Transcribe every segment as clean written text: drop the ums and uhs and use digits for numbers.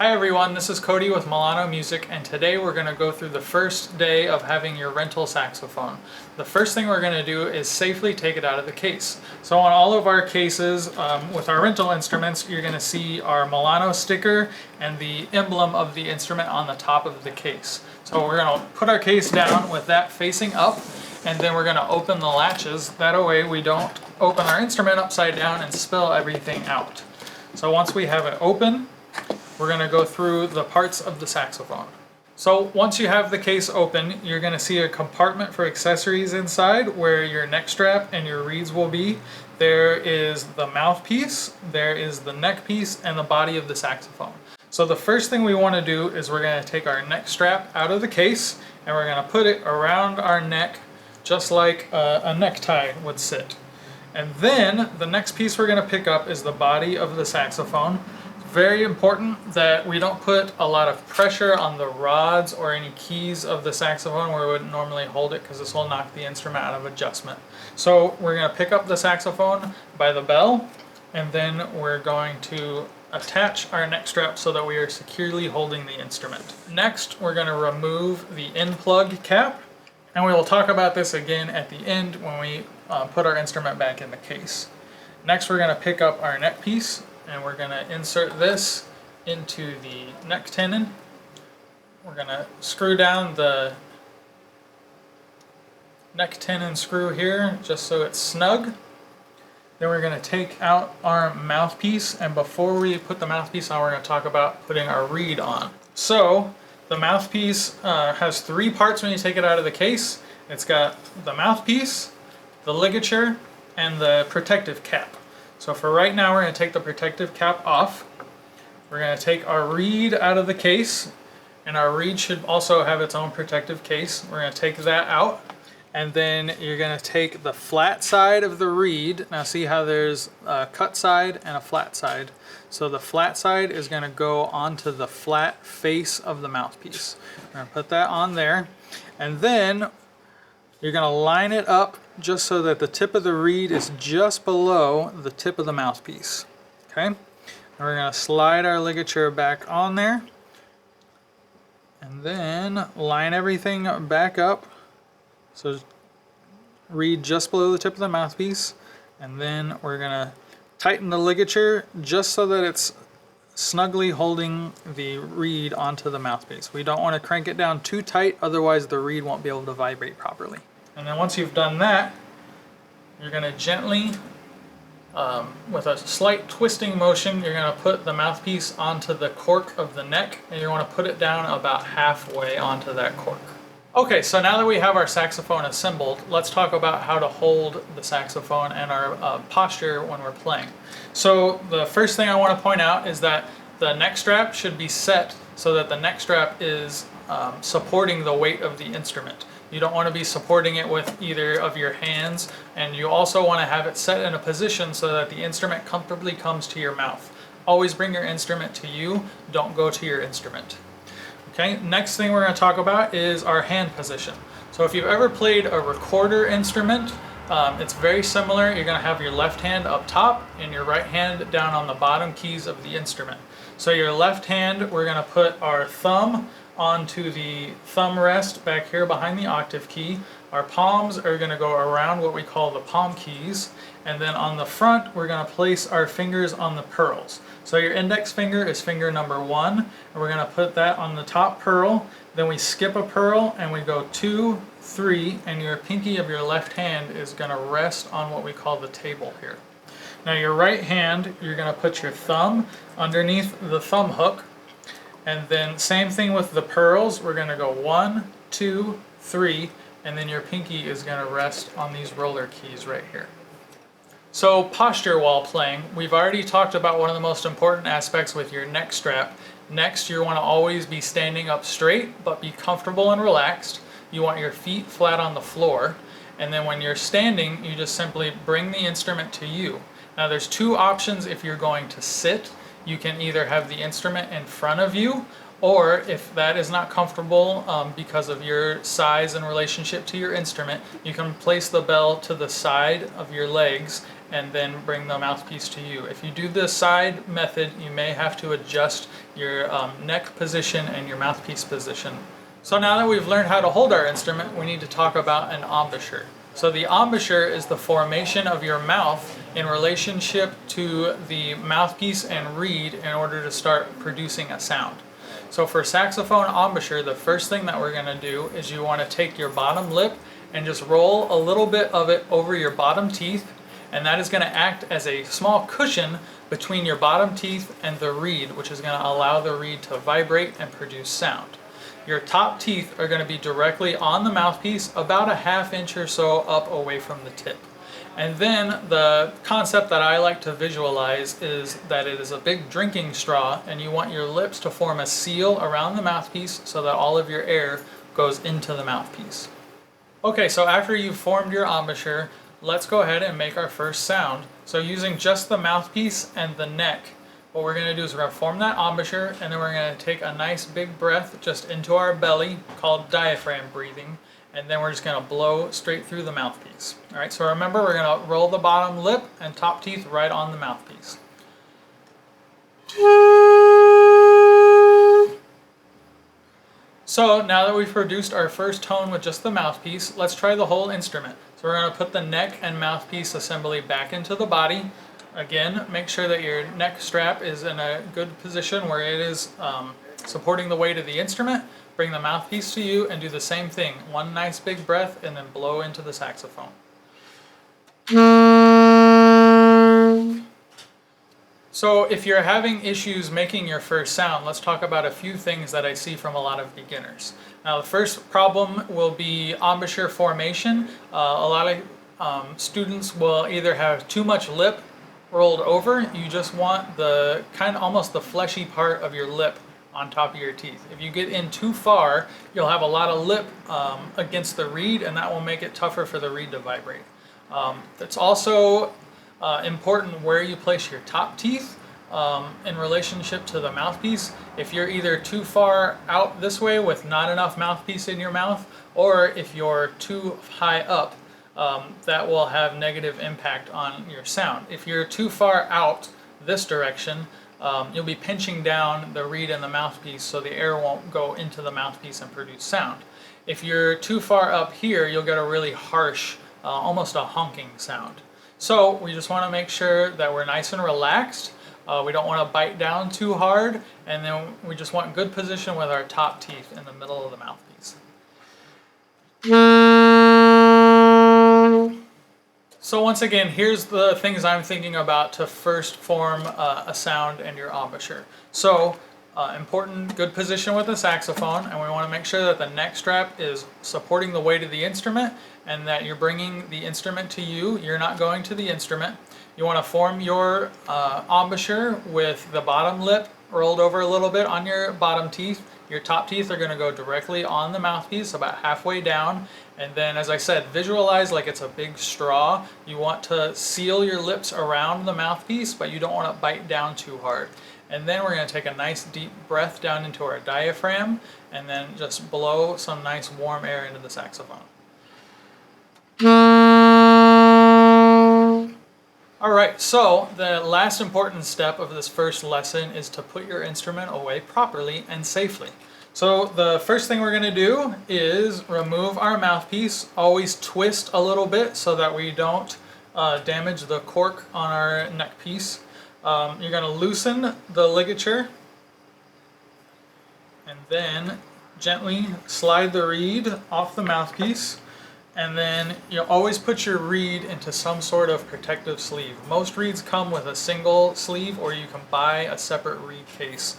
Hi everyone, this is Cody with Milano Music, and today we're going to go through the first day of having your rental saxophone. The first thing we're going to do is safely take it out of the case. So on all of our cases with our rental instruments, you're going to see our Milano sticker and the emblem of the instrument on the top of the case. So we're going to put our case down with that facing up, and then we're going to open the latches. That way we don't open our instrument upside down and spill everything out. So once we have it open, we're going to go through the parts of the saxophone. So once you have the case open, you're going to see a compartment for accessories inside where your neck strap and your reeds will be. There is the mouthpiece, there is the neck piece, and the body of the saxophone. So the first thing we want to do is we're going to take our neck strap out of the case and we're going to put it around our neck just like a necktie would sit. And then the next piece we're going to pick up is the body of the saxophone. Very important that we don't put a lot of pressure on the rods or any keys of the saxophone where we would normally hold it, because this will knock the instrument out of adjustment. So we're going to pick up the saxophone by the bell, and then we're going to attach our neck strap so that we are securely holding the instrument. Next, we're going to remove the end plug cap, and we will talk about this again at the end when we put our instrument back in the case. Next, we're going to pick up our neck piece, and we're going to insert this into the neck tenon. We're going to screw down the neck tenon screw here just so it's snug. Then we're going to take out our mouthpiece, and before we put the mouthpiece on, we're going to talk about putting our reed on. So the mouthpiece has three parts when you take it out of the case. It's got the mouthpiece, the ligature, and the protective cap. So for right now, we're going to take the protective cap off. We're going to take our reed out of the case, and our reed should also have its own protective case. We're going to take that out, and then you're going to take the flat side of the reed. Now see how there's a cut side and a flat side. So the flat side is going to go onto the flat face of the mouthpiece. We're going to put that on there, and then you're going to line it up just so that the tip of the reed is just below the tip of the mouthpiece. Okay? And we're going to slide our ligature back on there, and then line everything back up. So reed just below the tip of the mouthpiece, and then we're going to tighten the ligature just so that it's snugly holding the reed onto the mouthpiece. We don't want to crank it down too tight, otherwise the reed won't be able to vibrate properly. And then once you've done that, you're going to gently, with a slight twisting motion, you're going to put the mouthpiece onto the cork of the neck, and you want to put it down about halfway onto that cork. Okay, so now that we have our saxophone assembled, let's talk about how to hold the saxophone and our posture when we're playing. So the first thing I want to point out is that the neck strap should be set so that the neck strap is supporting the weight of the instrument. You don't want to be supporting it with either of your hands, and you also want to have it set in a position so that the instrument comfortably comes to your mouth. Always bring your instrument to you, don't go to your instrument. Okay, next thing we're going to talk about is our hand position. So if you've ever played a recorder instrument, it's very similar. You're going to have your left hand up top and your right hand down on the bottom keys of the instrument. So your left hand, we're going to put our thumb onto the thumb rest back here behind the octave key. Our palms are going to go around what we call the palm keys, and then on the front we're going to place our fingers on the pearls. So your index finger is finger number 1, and we're going to put that on the top pearl. Then we skip a pearl and we go 2, 3, and your pinky of your left hand is going to rest on what we call the table here. Now your right hand, you're going to put your thumb underneath the thumb hook. And then same thing with the pearls. We're going to go 1, 2, 3, and then your pinky is going to rest on these roller keys right here. So posture while playing, we've already talked about one of the most important aspects with your neck strap. Next, you want to always be standing up straight, but be comfortable and relaxed. You want your feet flat on the floor. And then when you're standing, you just simply bring the instrument to you. Now there's two options if you're going to sit. You can either have the instrument in front of you, or if that is not comfortable because of your size and relationship to your instrument, you can place the bell to the side of your legs and then bring the mouthpiece to you. If you do the side method, you may have to adjust your neck position and your mouthpiece position. So now that we've learned how to hold our instrument, we need to talk about an embouchure. So the embouchure is the formation of your mouth in relationship to the mouthpiece and reed in order to start producing a sound. So for saxophone embouchure, the first thing that we're going to do is you want to take your bottom lip and just roll a little bit of it over your bottom teeth, and that is going to act as a small cushion between your bottom teeth and the reed, which is going to allow the reed to vibrate and produce sound. Your top teeth are going to be directly on the mouthpiece, about a ½ inch or so up away from the tip. And then the concept that I like to visualize is that it is a big drinking straw, and you want your lips to form a seal around the mouthpiece so that all of your air goes into the mouthpiece. Okay, so after you've formed your embouchure, let's go ahead and make our first sound. So using just the mouthpiece and the neck, what we're going to do is we're going to form that embouchure, and then we're going to take a nice big breath just into our belly, called diaphragm breathing, and then we're just going to blow straight through the mouthpiece. Alright, so remember, we're going to roll the bottom lip and top teeth right on the mouthpiece. So now that we've produced our first tone with just the mouthpiece, let's try the whole instrument. So we're going to put the neck and mouthpiece assembly back into the body. Again, make sure that your neck strap is in a good position where it is supporting the weight of the instrument. Bring the mouthpiece to you and do the same thing. One nice big breath and then blow into the saxophone. So if you're having issues making your first sound, let's talk about a few things that I see from a lot of beginners. Now the first problem will be embouchure formation. A lot of students will either have too much lip rolled over. You just want the almost the fleshy part of your lip on top of your teeth. If you get in too far, you'll have a lot of lip against the reed, and that will make it tougher for the reed to vibrate. It's also important where you place your top teeth in relationship to the mouthpiece. If you're either too far out this way with not enough mouthpiece in your mouth, or if you're too high up, that will have negative impact on your sound. If you're too far out this direction, you'll be pinching down the reed and the mouthpiece so the air won't go into the mouthpiece and produce sound. If you're too far up here, you'll get a really harsh, almost a honking sound. So we just want to make sure that we're nice and relaxed. We don't want to bite down too hard, and then we just want good position with our top teeth in the middle of the mouthpiece. So once again, here's the things I'm thinking about to first form a sound in your embouchure. So important, good position with the saxophone, and we want to make sure that the neck strap is supporting the weight of the instrument and that you're bringing the instrument to you. You're not going to the instrument. You want to form your embouchure with the bottom lip rolled over a little bit on your bottom teeth. Your top teeth are going to go directly on the mouthpiece, about halfway down. And then, as I said, visualize like it's a big straw. You want to seal your lips around the mouthpiece, but you don't want to bite down too hard. And then we're going to take a nice deep breath down into our diaphragm, and then just blow some nice warm air into the saxophone. Alright, so the last important step of this first lesson is to put your instrument away properly and safely. So the first thing we're going to do is remove our mouthpiece. Always twist a little bit so that we don't damage the cork on our neck piece. You're going to loosen the ligature and then gently slide the reed off the mouthpiece. And then you always put your reed into some sort of protective sleeve. Most reeds come with a single sleeve, or you can buy a separate reed case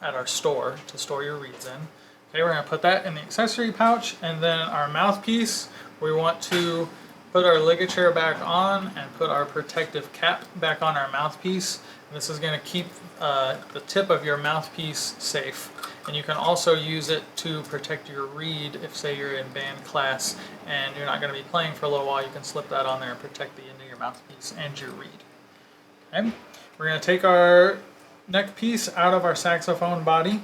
at our store to store your reeds in. Okay, we're going to put that in the accessory pouch, and then our mouthpiece, we want to put our ligature back on and put our protective cap back on our mouthpiece. And this is going to keep the tip of your mouthpiece safe. And you can also use it to protect your reed if, say, you're in band class and you're not going to be playing for a little while. You can slip that on there and protect the end of your mouthpiece and your reed. Okay? We're going to take our neck piece out of our saxophone body.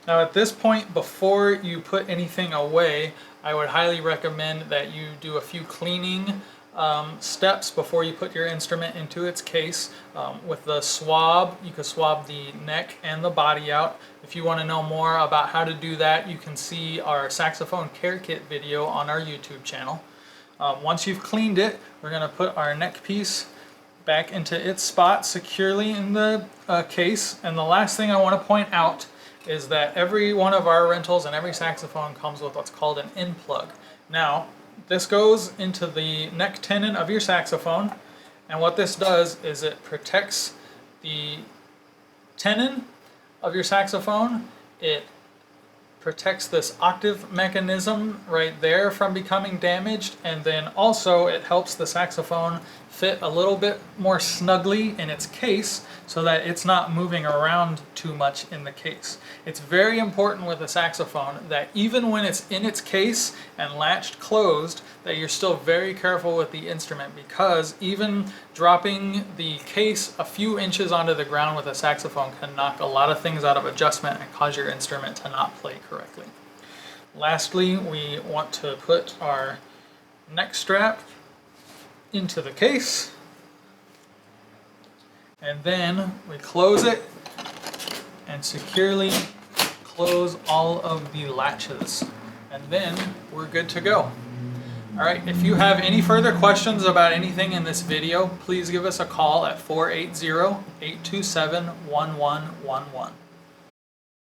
Now at this point, before you put anything away, I would highly recommend that you do a few cleaning steps before you put your instrument into its case. With the swab, you can swab the neck and the body out. If you want to know more about how to do that, you can see our saxophone care kit video on our YouTube channel. Once you've cleaned it, we're going to put our neck piece back into its spot securely in the case. And the last thing I want to point out is that every one of our rentals and every saxophone comes with what's called an in plug. Now, this goes into the neck tenon of your saxophone, and what this does is it protects the tenon of your saxophone. It protects this octave mechanism right there from becoming damaged, and then also it helps the saxophone fit a little bit more snugly in its case so that it's not moving around too much in the case. It's very important with a saxophone that even when it's in its case and latched closed, that you're still very careful with the instrument, because even dropping the case a few inches onto the ground with a saxophone can knock a lot of things out of adjustment and cause your instrument to not play correctly. Lastly, we want to put our neck strap into the case, and then we close it and securely close all of the latches, and then we're good to go. Alright, if you have any further questions about anything in this video, please give us a call at 480-827-1111.